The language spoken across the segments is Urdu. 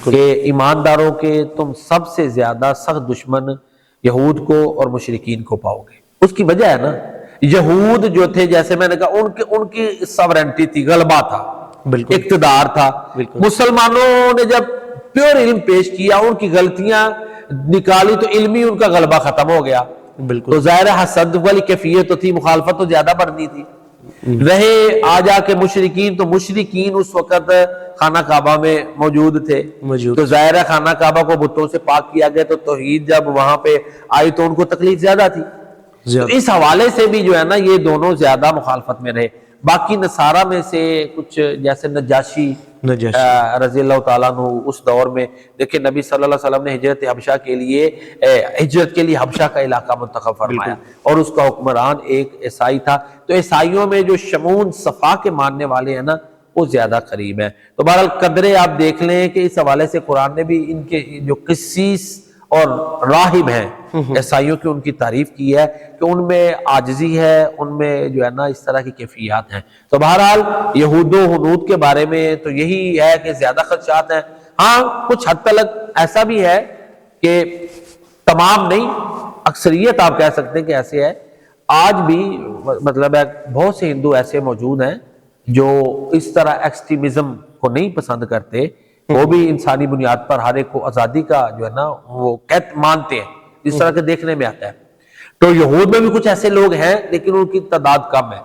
کہ ایمانداروں کے تم سب سے زیادہ سخت دشمن یہود کو اور مشرکین کو پاؤ گے۔ اس کی وجہ ہے نا، یہود جو تھے جیسے میں نے کہا ان کی ساورنٹی تھی، غلبہ تھا، اقتدار تھا۔ مسلمانوں نے جب پیور علم پیش کیا، ان کی غلطیاں نکالی تو علمی ان کا غلبہ ختم ہو گیا۔ تو ظاہر حسد والی کیفیت تو تھی، مخالفت تو زیادہ بڑھنی تھی۔ رہے آ جا کے مشرکین، تو مشرکین اس وقت خانہ کعبہ میں موجود تھے، تو ظاہر ہے خانہ کعبہ کو بتوں سے پاک کیا گیا، تو توحید جب وہاں پہ آئی تو ان کو تکلیف زیادہ تھی۔ تو اس حوالے سے بھی جو ہے نا یہ دونوں زیادہ مخالفت میں رہے۔ باقی نصارہ میں سے کچھ جیسے نجاشی رضی اللہ تعالیٰ عنہ، اس دور میں دیکھیں نبی صلی اللہ علیہ وسلم نے ہجرت حبشہ کے لیے حبشہ کا علاقہ منتخب فرمایا، اور اس کا حکمران ایک عیسائی تھا۔ تو عیسائیوں میں جو شمون صفا کے ماننے والے ہیں نا وہ زیادہ قریب ہیں۔ تو بہرحال قدرے آپ دیکھ لیں کہ اس حوالے سے قرآن نے بھی ان کے جو قسیس اور راہب ہیں عیسائیوں کی، ان کی تعریف کی ہے کہ ان میں عاجزی ہے، ان میں جو ہے نا اس طرح کی کیفیات ہیں۔ تو بہرحال یہود و ہنود کے بارے میں تو یہی ہے کہ زیادہ خدشات ہیں۔ ہاں کچھ حد تک ایسا بھی ہے کہ تمام نہیں، اکثریت آپ کہہ سکتے ہیں کہ ایسے ہے۔ آج بھی مطلب ہے بہت سے ہندو ایسے موجود ہیں جو اس طرح ایکسٹریمزم کو نہیں پسند کرتے، وہ بھی انسانی بنیاد پر ہر ایک کو آزادی کا جو ہے نا وہ مانتے ہیں، جس طرح کے دیکھنے میں آتا ہے۔ تو یہود میں بھی کچھ ایسے لوگ ہیں لیکن ان کی تعداد کم ہے۔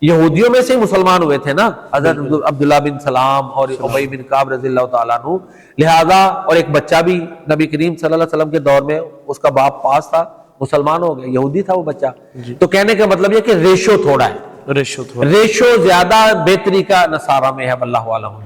یہودیوں میں سے مسلمان ہوئے تھے نا حضرت عبداللہ بن سلام اور ابی بن کعب رضی اللہ تعالیٰ عنہ، لہذا اور ایک بچہ بھی نبی کریم صلی اللہ علیہ وسلم کے دور میں اس کا باپ پاس تھا، مسلمان ہو گیا، یہودی تھا وہ بچہ۔ تو کہنے کا مطلب یہ کہ ریشو تھوڑا ہے، ریشو زیادہ بہتری کا نصارہ میں ہے، واللہ اعلم۔